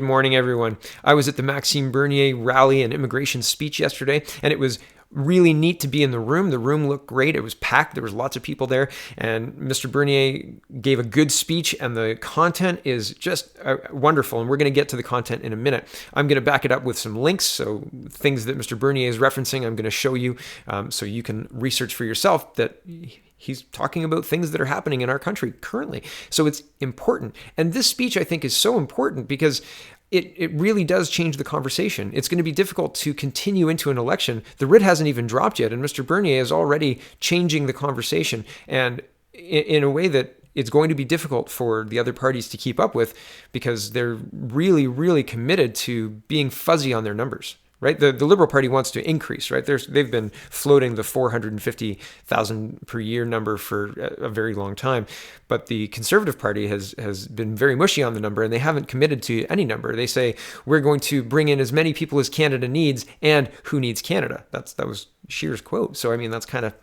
Good morning, everyone. I was at the Maxime Bernier rally and immigration speech yesterday, and it was really neat to be in the room. The room looked great. It was packed. There was lots of people there, and Mr. Bernier gave a good speech, and the content is just wonderful, and we're going to get to the content in a minute. I'm going to back it up with some links, so things that Mr. Bernier is referencing, I'm going to show you so you can research for yourself that he's talking about things that are happening in our country currently. So it's important. And this speech, I think, is so important because it really does change the conversation. It's going to be difficult to continue into an election. The writ hasn't even dropped yet, and Mr. Bernier is already changing the conversation, and in a way that it's going to be difficult for the other parties to keep up with because they're really, really committed to being fuzzy on their numbers. Right, the Liberal Party wants to increase. Right, they've been floating the 450,000 per year number for a very long time, but the Conservative Party has been very mushy on the number, and they haven't committed to any number. They say we're going to bring in as many people as Canada needs, and who needs Canada? That was Scheer's quote. So I mean, that's kind of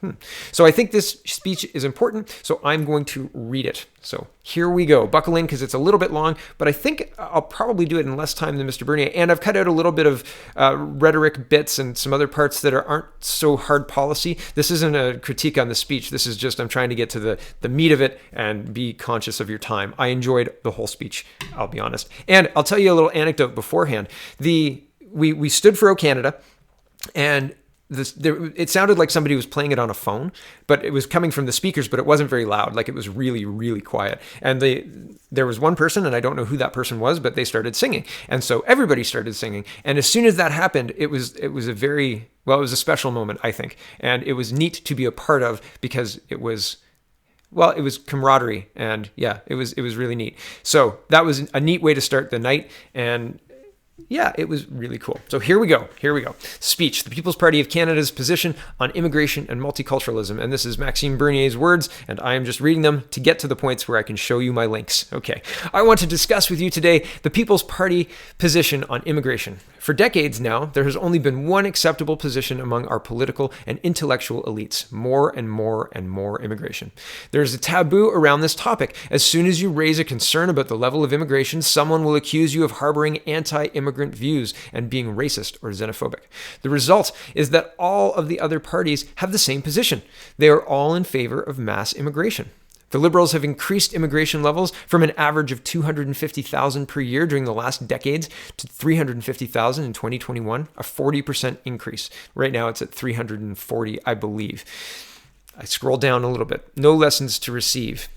So I think this speech is important. So I'm going to read it. So here we go. Buckle in because it's a little bit long, but I think I'll probably do it in less time than Mr. Bernier. And I've cut out a little bit of rhetoric bits and some other parts that aren't so hard policy. This isn't a critique on the speech. This is just I'm trying to get to the meat of it and be conscious of your time. I enjoyed the whole speech, I'll be honest. And I'll tell you a little anecdote beforehand. We stood for O Canada, and it sounded like somebody was playing it on a phone, but it was coming from the speakers, but it wasn't very loud. Like it was really, really quiet. And there was one person, and I don't know who that person was, but they started singing. And so everybody started singing. And as soon as that happened, it was a special moment, I think. And it was neat to be a part of because it was camaraderie. And yeah, it was really neat. So that was a neat way to start the night. And yeah, it was really cool. So here we go. Speech, the People's Party of Canada's position on immigration and multiculturalism. And this is Maxime Bernier's words, and I am just reading them to get to the points where I can show you my links. Okay. I want to discuss with you today the People's Party position on immigration. For decades now, there has only been one acceptable position among our political and intellectual elites: more and more and more immigration. There is a taboo around this topic. As soon as you raise a concern about the level of immigration, someone will accuse you of harboring anti-immigrant views and being racist or xenophobic. The result is that all of the other parties have the same position. They are all in favor of mass immigration. The Liberals have increased immigration levels from an average of 250,000 per year during the last decades to 350,000 in 2021, a 40% increase. Right now it's at 340, I believe. I scroll down a little bit. No lessons to receive.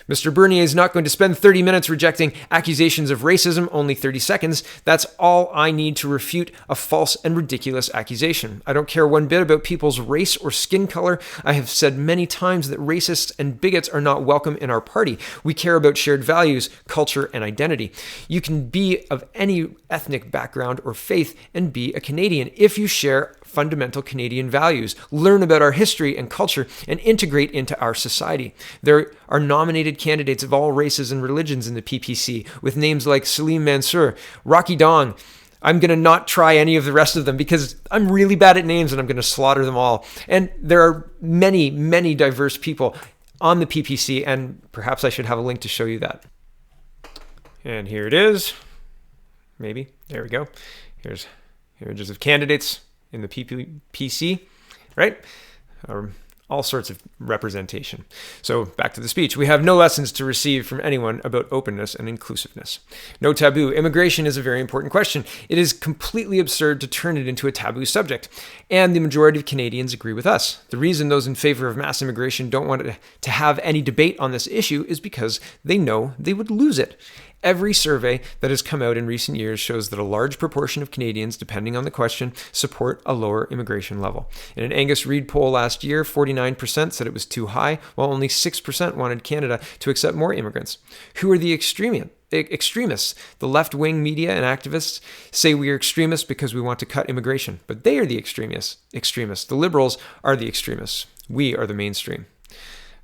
Mr. Bernier is not going to spend 30 minutes rejecting accusations of racism, only 30 seconds. That's all I need to refute a false and ridiculous accusation. I don't care one bit about people's race or skin color. I have said many times that racists and bigots are not welcome in our party. We care about shared values, culture, and identity. You can be of any ethnic background or faith and be a Canadian if you share fundamental Canadian values, learn about our history and culture, and integrate into our society. There are nominated candidates of all races and religions in the PPC, with names like Salim Mansour, Rocky Dong. I'm going to not try any of the rest of them because I'm really bad at names and I'm going to slaughter them all. And there are many, many diverse people on the PPC, and perhaps I should have a link to show you that. And here it is. Maybe. There we go. Here's images of candidates in the PPC, right? All sorts of representation. So back to the speech. We have no lessons to receive from anyone about openness and inclusiveness. No taboo. Immigration is a very important question. It is completely absurd to turn it into a taboo subject. And the majority of Canadians agree with us. The reason those in favor of mass immigration don't want to have any debate on this issue is because they know they would lose it. Every survey that has come out in recent years shows that a large proportion of Canadians, depending on the question, support a lower immigration level. In an Angus Reid poll last year, 49% said it was too high, while only 6% wanted Canada to accept more immigrants. Who are the extremists? The left-wing media and activists say we are extremists because we want to cut immigration, but they are the extremists. The Liberals are the extremists. We are the mainstream.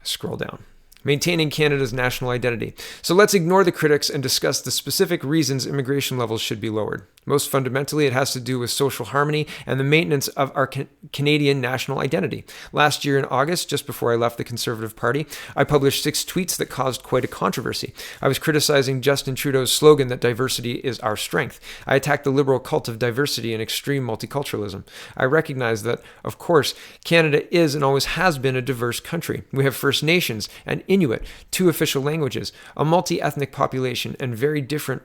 Scroll down. Maintaining Canada's national identity. So let's ignore the critics and discuss the specific reasons immigration levels should be lowered. Most fundamentally, it has to do with social harmony and the maintenance of our Canadian national identity. Last year in August, just before I left the Conservative Party, I published 6 tweets that caused quite a controversy. I was criticizing Justin Trudeau's slogan that diversity is our strength. I attacked the liberal cult of diversity and extreme multiculturalism. I recognize that, of course, Canada is and always has been a diverse country. We have First Nations and Inuit, 2 official languages, a multi-ethnic population, and very different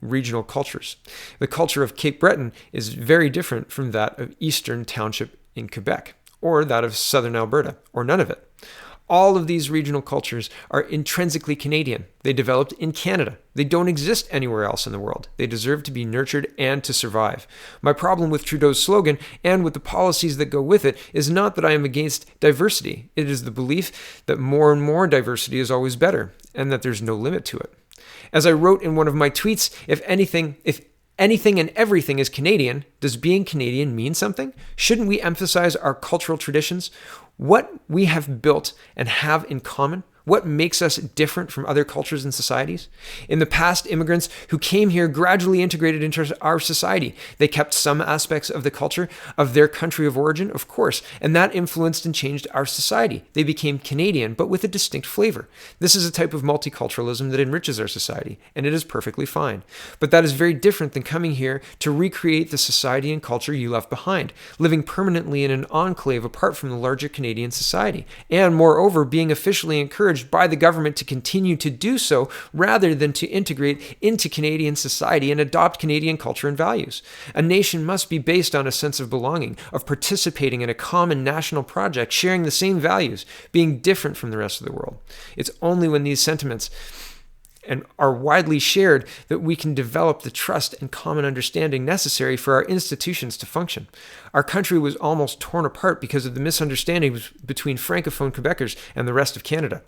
regional cultures. The culture of Cape Breton is very different from that of Eastern Township in Quebec, or that of Southern Alberta, or none of it. All of these regional cultures are intrinsically Canadian. They developed in Canada. They don't exist anywhere else in the world. They deserve to be nurtured and to survive. My problem with Trudeau's slogan and with the policies that go with it is not that I am against diversity. It is the belief that more and more diversity is always better, and that there's no limit to it. As I wrote in one of my tweets, if anything and everything is Canadian, does being Canadian mean something? Shouldn't we emphasize our cultural traditions? What we have built and have in common? What makes us different from other cultures and societies? In the past, immigrants who came here gradually integrated into our society. They kept some aspects of the culture of their country of origin, of course, and that influenced and changed our society. They became Canadian, but with a distinct flavor. This is a type of multiculturalism that enriches our society, and it is perfectly fine. But that is very different than coming here to recreate the society and culture you left behind, living permanently in an enclave apart from the larger Canadian society, and moreover, being officially encouraged by the government to continue to do so rather than to integrate into Canadian society and adopt Canadian culture and values. A nation must be based on a sense of belonging, of participating in a common national project, sharing the same values, being different from the rest of the world. It's only when these sentiments and are widely shared that we can develop the trust and common understanding necessary for our institutions to function. Our country was almost torn apart because of the misunderstandings between Francophone Quebecers and the rest of Canada.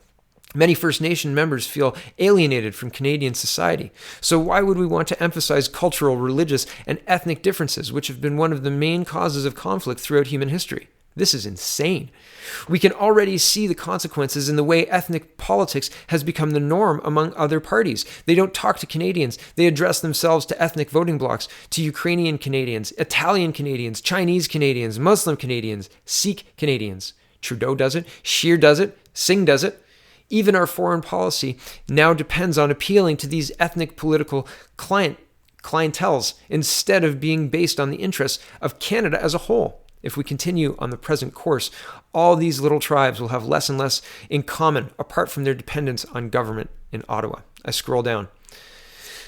Many First Nation members feel alienated from Canadian society. So why would we want to emphasize cultural, religious, and ethnic differences, which have been one of the main causes of conflict throughout human history? This is insane. We can already see the consequences in the way ethnic politics has become the norm among other parties. They don't talk to Canadians. They address themselves to ethnic voting blocs, to Ukrainian Canadians, Italian Canadians, Chinese Canadians, Muslim Canadians, Sikh Canadians. Trudeau does it. Scheer does it. Singh does it. Even our foreign policy now depends on appealing to these ethnic political clienteles instead of being based on the interests of Canada as a whole. If we continue on the present course, all these little tribes will have less and less in common apart from their dependence on government in Ottawa. I scroll down.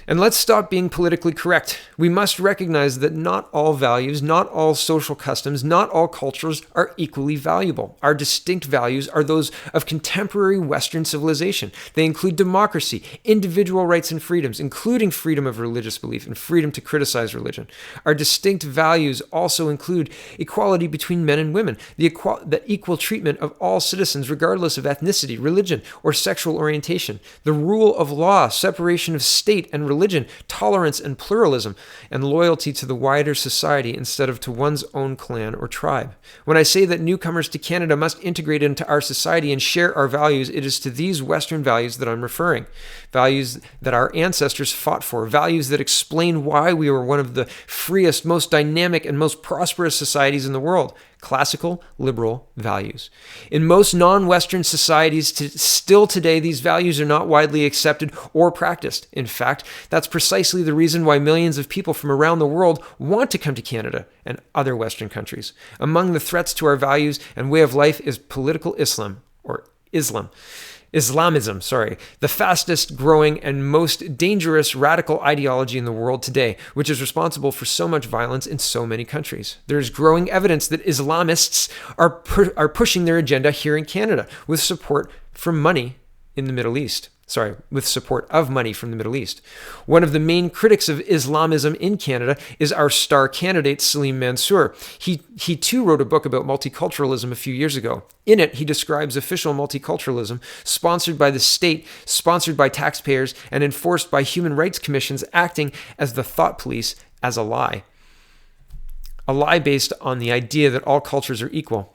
And let's stop being politically correct. We must recognize that not all values, not all social customs, not all cultures are equally valuable. Our distinct values are those of contemporary Western civilization. They include democracy, individual rights and freedoms, including freedom of religious belief and freedom to criticize religion. Our distinct values also include equality between men and women, the equal treatment of all citizens regardless of ethnicity, religion, or sexual orientation, the rule of law, separation of state and religion, tolerance and pluralism, and loyalty to the wider society instead of to one's own clan or tribe. When I say that newcomers to Canada must integrate into our society and share our values, it is to these Western values that I'm referring. Values that our ancestors fought for, values that explain why we were one of the freest, most dynamic, and most prosperous societies in the world. Classical liberal values. In most non-Western societies still today, these values are not widely accepted or practiced. In fact, that's precisely the reason why millions of people from around the world want to come to Canada and other Western countries. Among the threats to our values and way of life is political Islamism, the fastest growing and most dangerous radical ideology in the world today, which is responsible for so much violence in so many countries. There's growing evidence that Islamists are pushing their agenda here in Canada with support from money in the Middle East. With support of money from the Middle East. One of the main critics of Islamism in Canada is our star candidate, Salim Mansour. He too wrote a book about multiculturalism a few years ago. In it, he describes official multiculturalism sponsored by the state, sponsored by taxpayers, and enforced by human rights commissions acting as the thought police as a lie. A lie based on the idea that all cultures are equal.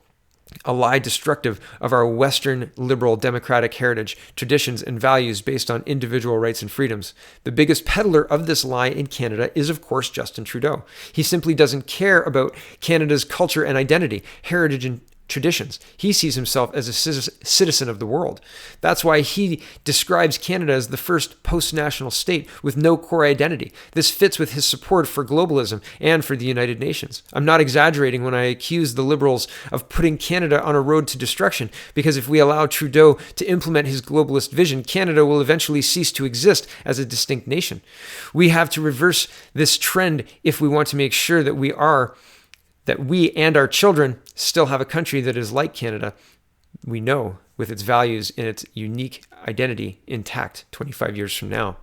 a lie destructive of our Western liberal democratic heritage, traditions, and values based on individual rights and freedoms. The biggest peddler of this lie in Canada is, of course, Justin Trudeau. He simply doesn't care about Canada's culture and identity, heritage, and traditions. He sees himself as a citizen of the world. That's why he describes Canada as the first post-national state with no core identity. This fits with his support for globalism and for the United Nations. I'm not exaggerating when I accuse the Liberals of putting Canada on a road to destruction, because if we allow Trudeau to implement his globalist vision, Canada will eventually cease to exist as a distinct nation. We have to reverse this trend if we want to make sure that we and our children still have a country that is like Canada, we know, with its values and its unique identity intact 25 years from now.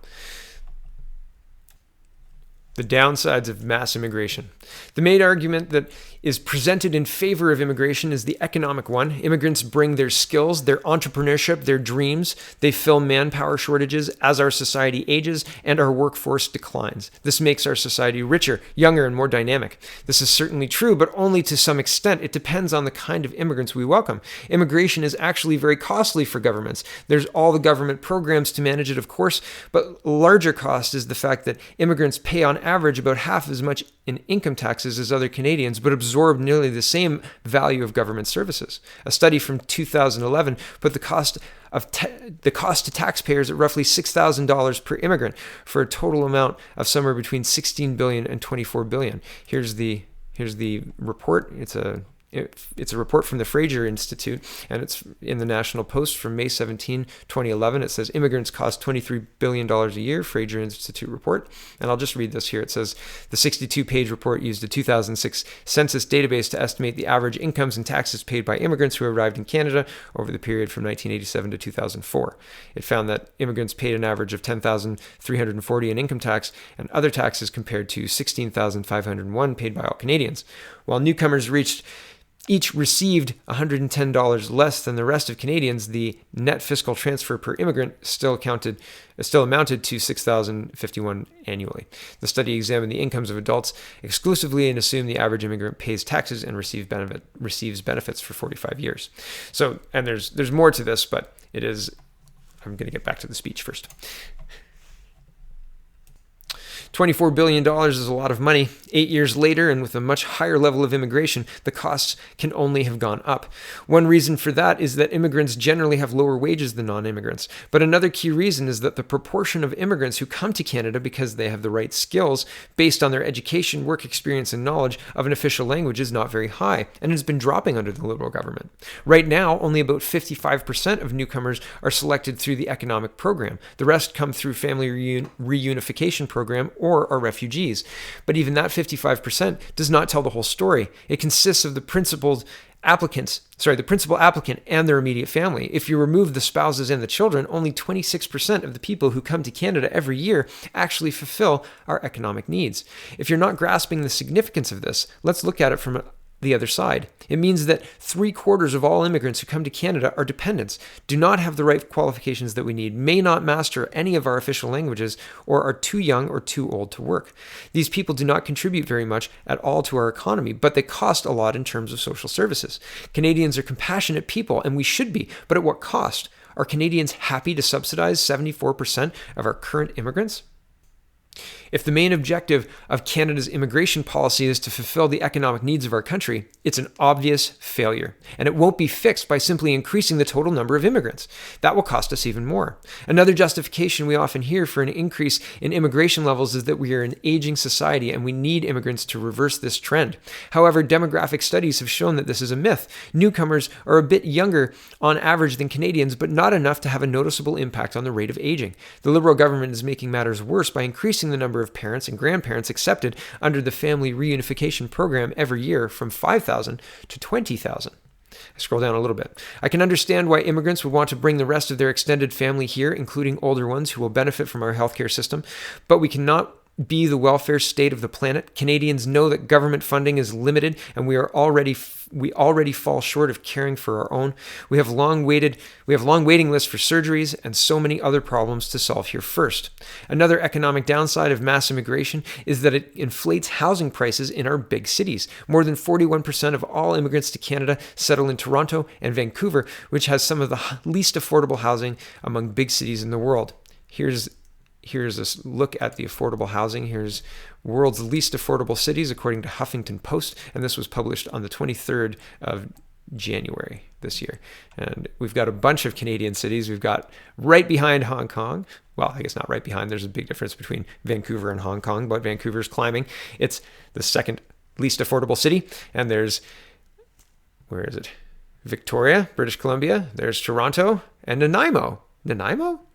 The downsides of mass immigration. The main argument that is presented in favor of immigration is the economic one. Immigrants bring their skills, their entrepreneurship, their dreams. They fill manpower shortages as our society ages and our workforce declines. This makes our society richer, younger, and more dynamic. This is certainly true, but only to some extent. It depends on the kind of immigrants we welcome. Immigration is actually very costly for governments. There's all the government programs to manage it, of course, but larger cost is the fact that immigrants pay on average about half as much in income taxes as other Canadians, but absorb nearly the same value of government services. A study from 2011 put the cost to taxpayers at roughly $6,000 per immigrant, for a total amount of somewhere between $16 billion and $24 billion. Here's the report. It's a report from the Fraser Institute, and it's in the National Post from May 17, 2011. It says immigrants cost $23 billion a year, Fraser Institute report. And I'll just read this here. It says the 62-page report used a 2006 census database to estimate the average incomes and taxes paid by immigrants who arrived in Canada over the period from 1987 to 2004. It found that immigrants paid an average of $10,340 in income tax and other taxes compared to $16,501 paid by all Canadians. While newcomers each received $110 less than the rest of Canadians, the net fiscal transfer per immigrant still amounted to $6,051 annually. The study examined the incomes of adults exclusively and assumed the average immigrant pays taxes and receives benefits for 45 years. So, and there's more to this, but it is. I'm going to get back to the speech first. $24 billion is a lot of money. 8 years later, and with a much higher level of immigration, the costs can only have gone up. One reason for that is that immigrants generally have lower wages than non-immigrants. But another key reason is that the proportion of immigrants who come to Canada because they have the right skills, based on their education, work experience, and knowledge of an official language, is not very high, and has been dropping under the Liberal government. Right now, only about 55% of newcomers are selected through the economic program. The rest come through family reunification program or are refugees. But even that 55% does not tell the whole story. It consists of the principal applicant and their immediate family. If you remove the spouses and the children, only 26% of the people who come to Canada every year actually fulfill our economic needs. If you're not grasping the significance of this, let's look at it from the other side. It means that 3/4 of all immigrants who come to Canada are dependents, do not have the right qualifications that we need, may not master any of our official languages, or are too young or too old to work. These people do not contribute very much at all to our economy, but they cost a lot in terms of social services. Canadians are compassionate people, and we should be, but at what cost? Are Canadians happy to subsidize 74% of our current immigrants? If the main objective of Canada's immigration policy is to fulfill the economic needs of our country, it's an obvious failure, and it won't be fixed by simply increasing the total number of immigrants. That will cost us even more. Another justification we often hear for an increase in immigration levels is that we are an aging society and we need immigrants to reverse this trend. However, demographic studies have shown that this is a myth. Newcomers are a bit younger on average than Canadians, but not enough to have a noticeable impact on the rate of aging. The Liberal government is making matters worse by increasing the number of parents and grandparents accepted under the family reunification program every year from 5,000 to 20,000. I scroll down a little bit. I can understand why immigrants would want to bring the rest of their extended family here, including older ones who will benefit from our healthcare system, but we cannot be the welfare state of the planet. Canadians know that government funding is limited, and we already fall short of caring for our own. We have long waiting lists for surgeries and so many other problems to solve here first. Another economic downside of mass immigration is that it inflates housing prices in our big cities. More than 41% of all immigrants to Canada settle in Toronto and Vancouver, which has some of the least affordable housing among big cities in the world. Here's a look at the affordable housing. Here's world's least affordable cities according to Huffington Post, and this was published on the 23rd of January this year. And we've got a bunch of Canadian cities. We've got right behind Hong Kong. Well, I guess not right behind. There's a big difference between Vancouver and Hong Kong, but Vancouver's climbing. It's the second least affordable city. And there's, where is it? Victoria, British Columbia. There's Toronto and Nanaimo.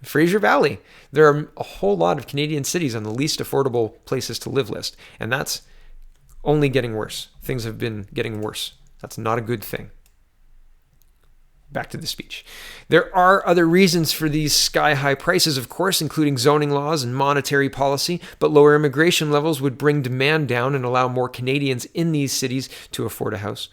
Fraser Valley. There are a whole lot of Canadian cities on the least affordable places to live list, and that's only getting worse. Things have been getting worse. That's not a good thing. Back to the speech. There are other reasons for these sky-high prices, of course, including zoning laws and monetary policy, but lower immigration levels would bring demand down and allow more Canadians in these cities to afford a house.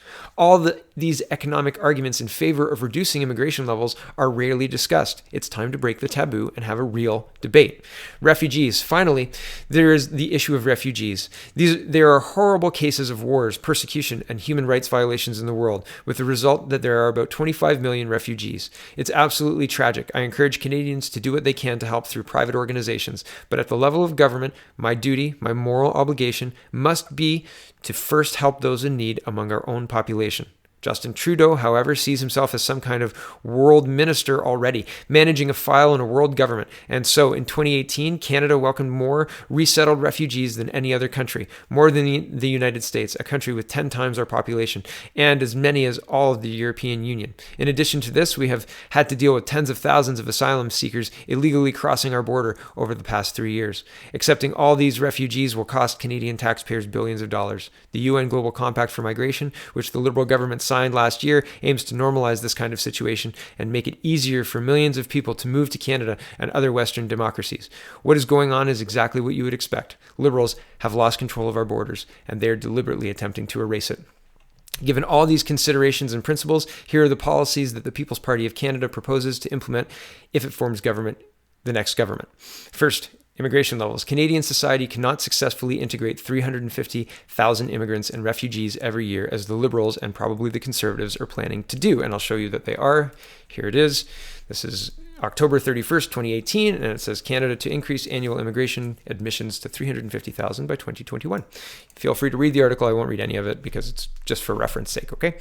These economic arguments in favor of reducing immigration levels are rarely discussed. It's time to break the taboo and have a real debate. Refugees. Finally, there is the issue of refugees. There are horrible cases of wars, persecution, and human rights violations in the world, with the result that there are about 25 million refugees. It's absolutely tragic. I encourage Canadians to do what they can to help through private organizations, but at the level of government, my duty, my moral obligation must be to first help those in need among our own population. Justin Trudeau, however, sees himself as some kind of world minister already, managing a file in a world government. And so in 2018, Canada welcomed more resettled refugees than any other country, more than the United States, a country with 10 times our population, and as many as all of the European Union. In addition to this, we have had to deal with tens of thousands of asylum seekers illegally crossing our border over the past 3 years. Accepting all these refugees will cost Canadian taxpayers billions of dollars. The UN Global Compact for Migration, which the Liberal government signed last year, aims to normalize this kind of situation and make it easier for millions of people to move to Canada and other Western democracies. What is going on is exactly what you would expect. Liberals have lost control of our borders, and they are deliberately attempting to erase it. Given all these considerations and principles, here are the policies that the People's Party of Canada proposes to implement if it forms government, the next government. First, immigration levels. Canadian society cannot successfully integrate 350,000 immigrants and refugees every year as the Liberals and probably the Conservatives are planning to do. And I'll show you that they are. Here it is. This is October 31st, 2018, and it says Canada to increase annual immigration admissions to 350,000 by 2021. Feel free to read the article. I won't read any of it because it's just for reference sake, okay?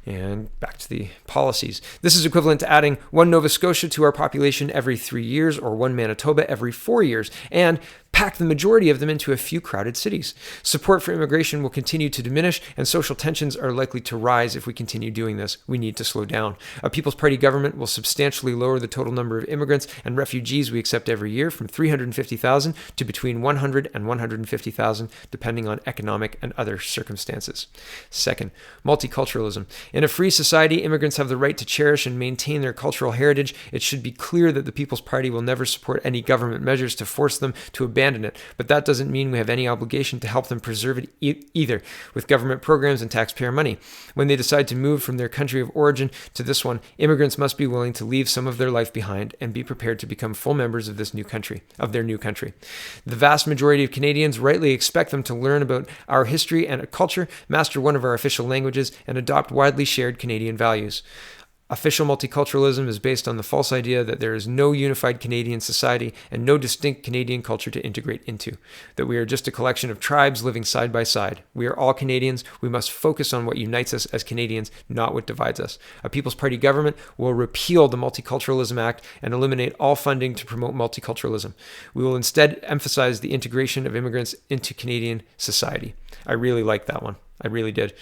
And back to the policies. This is equivalent to adding one Nova Scotia to our population every 3 years or one Manitoba every 4 years, and pack the majority of them into a few crowded cities. Support for immigration will continue to diminish, and social tensions are likely to rise if we continue doing this. We need to slow down. A People's Party government will substantially lower the total number of immigrants and refugees we accept every year from 350,000 to between 100 and 150,000, depending on economic and other circumstances. Second, multiculturalism. In a free society, immigrants have the right to cherish and maintain their cultural heritage. It should be clear that the People's Party will never support any government measures to force them to abandon it, but that doesn't mean we have any obligation to help them preserve it either, with government programs and taxpayer money. When they decide to move from their country of origin to this one, immigrants must be willing to leave some of their life behind and be prepared to become full members of their new country. The vast majority of Canadians rightly expect them to learn about our history and culture, master one of our official languages, and adopt widely shared Canadian values. Official multiculturalism is based on the false idea that there is no unified Canadian society and no distinct Canadian culture to integrate into, that we are just a collection of tribes living side by side. We are all Canadians. We must focus on what unites us as Canadians, not what divides us. A People's Party government will repeal the Multiculturalism Act and eliminate all funding to promote multiculturalism. We will instead emphasize the integration of immigrants into Canadian society. I really like that one. I really did.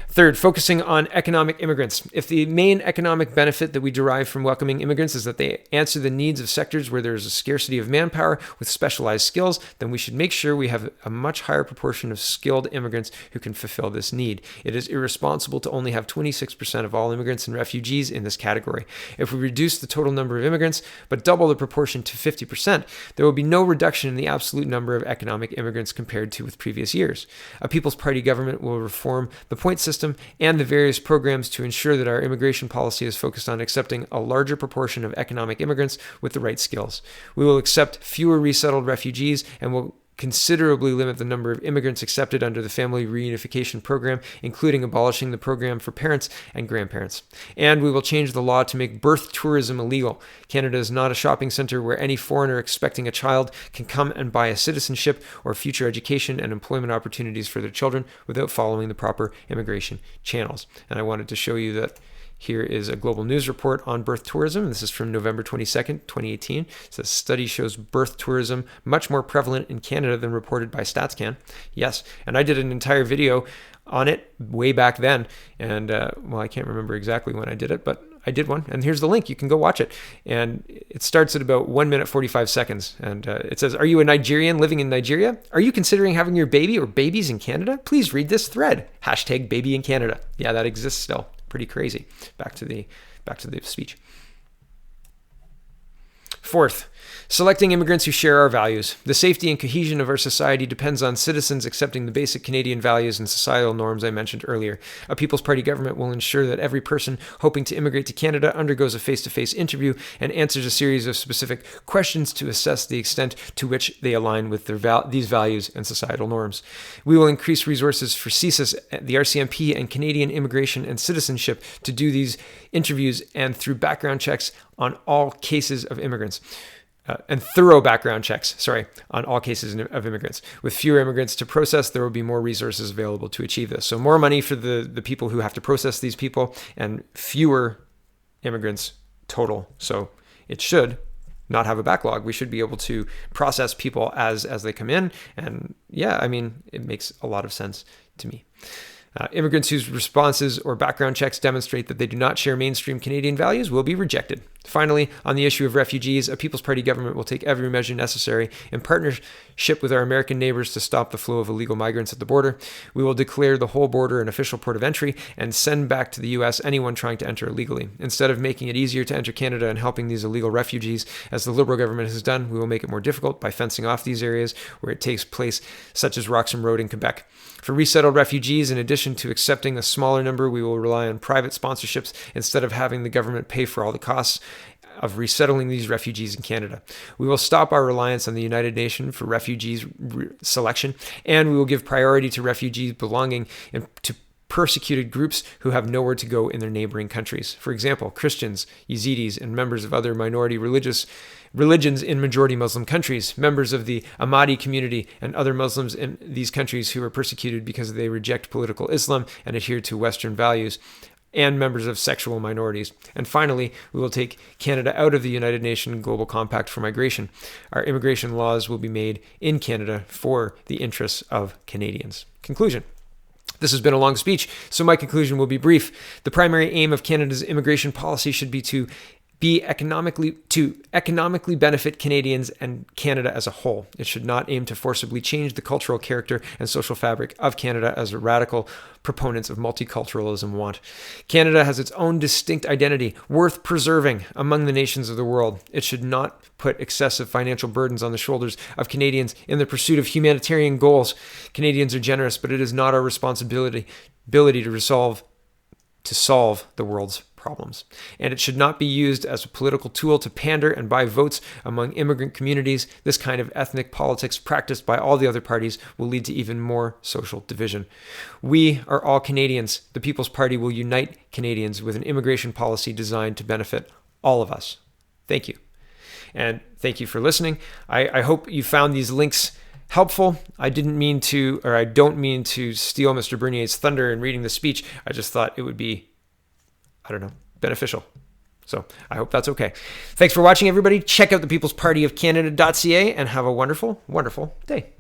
Third, focusing on economic immigrants. If the main economic benefit that we derive from welcoming immigrants is that they answer the needs of sectors where there is a scarcity of manpower with specialized skills, then we should make sure we have a much higher proportion of skilled immigrants who can fulfill this need. It is irresponsible to only have 26% of all immigrants and refugees in this category. If we reduce the total number of immigrants, but double the proportion to 50%, there will be no reduction in the absolute number of economic immigrants compared to with previous years. A People's Party government will reform the point system and the various programs to ensure that our immigration policy is focused on accepting a larger proportion of economic immigrants with the right skills. We will accept fewer resettled refugees and will considerably limit the number of immigrants accepted under the Family Reunification Program, including abolishing the program for parents and grandparents. And we will change the law to make birth tourism illegal. Canada is not a shopping center where any foreigner expecting a child can come and buy a citizenship or future education and employment opportunities for their children without following the proper immigration channels. And I wanted to show you that here is a global news report on birth tourism. This is from November 22nd, 2018. It says study shows birth tourism much more prevalent in Canada than reported by StatsCan. Yes, and I did an entire video on it way back then. And well, I can't remember exactly when I did it, but I did one. And here's the link. You can go watch it. And it starts at about 1 minute, 45 seconds. And it says, are you a Nigerian living in Nigeria? Are you considering having your baby or babies in Canada? Please read this thread. Hashtag baby in Canada. Yeah, that exists still. Pretty crazy. Back to the speech. Fourth, selecting immigrants who share our values. The safety and cohesion of our society depends on citizens accepting the basic Canadian values and societal norms I mentioned earlier. A People's Party government will ensure that every person hoping to immigrate to Canada undergoes a face-to-face interview and answers a series of specific questions to assess the extent to which they align with these values and societal norms. We will increase resources for CSIS, the RCMP, and Canadian Immigration and Citizenship to do these interviews and through background checks on all cases of immigrants. And thorough background checks, on all cases of immigrants. With fewer immigrants to process, there will be more resources available to achieve this. So more money for the people who have to process these people and fewer immigrants total. So it should not have a backlog. We should be able to process people as they come in. And yeah, I mean, it makes a lot of sense to me. Immigrants whose responses or background checks demonstrate that they do not share mainstream Canadian values will be rejected. Finally, on the issue of refugees, a People's Party government will take every measure necessary in partnership with our American neighbors to stop the flow of illegal migrants at the border. We will declare the whole border an official port of entry and send back to the U.S. anyone trying to enter illegally. Instead of making it easier to enter Canada and helping these illegal refugees, as the Liberal government has done, we will make it more difficult by fencing off these areas where it takes place, such as Roxham Road in Quebec. For resettled refugees, in addition to accepting a smaller number, we will rely on private sponsorships instead of having the government pay for all the costs of resettling these refugees in Canada. We will stop our reliance on the United Nations for refugees selection, and we will give priority to refugees belonging to persecuted groups who have nowhere to go in their neighboring countries. For example, Christians, Yazidis, and members of other minority religions in majority Muslim countries, members of the Ahmadi community, and other Muslims in these countries who are persecuted because they reject political Islam and adhere to Western values, and members of sexual minorities. And finally, we will take Canada out of the United Nations Global Compact for Migration. Our immigration laws will be made in Canada for the interests of Canadians. Conclusion. This has been a long speech, so my conclusion will be brief. The primary aim of Canada's immigration policy should be to economically benefit Canadians and Canada as a whole. It should not aim to forcibly change the cultural character and social fabric of Canada as radical proponents of multiculturalism want. Canada has its own distinct identity, worth preserving among the nations of the world. It should not put excessive financial burdens on the shoulders of Canadians in the pursuit of humanitarian goals. Canadians are generous, but it is not our responsibility to solve the world's problems. And it should not be used as a political tool to pander and buy votes among immigrant communities. This kind of ethnic politics practiced by all the other parties will lead to even more social division. We are all Canadians. The People's Party will unite Canadians with an immigration policy designed to benefit all of us. Thank you. And thank you for listening. I hope you found these links helpful. I don't mean to steal Mr. Bernier's thunder in reading the speech. I just thought it would be beneficial. So I hope that's okay. Thanks for watching, everybody. Check out thepeoplespartyofcanada.ca and have a wonderful, wonderful day.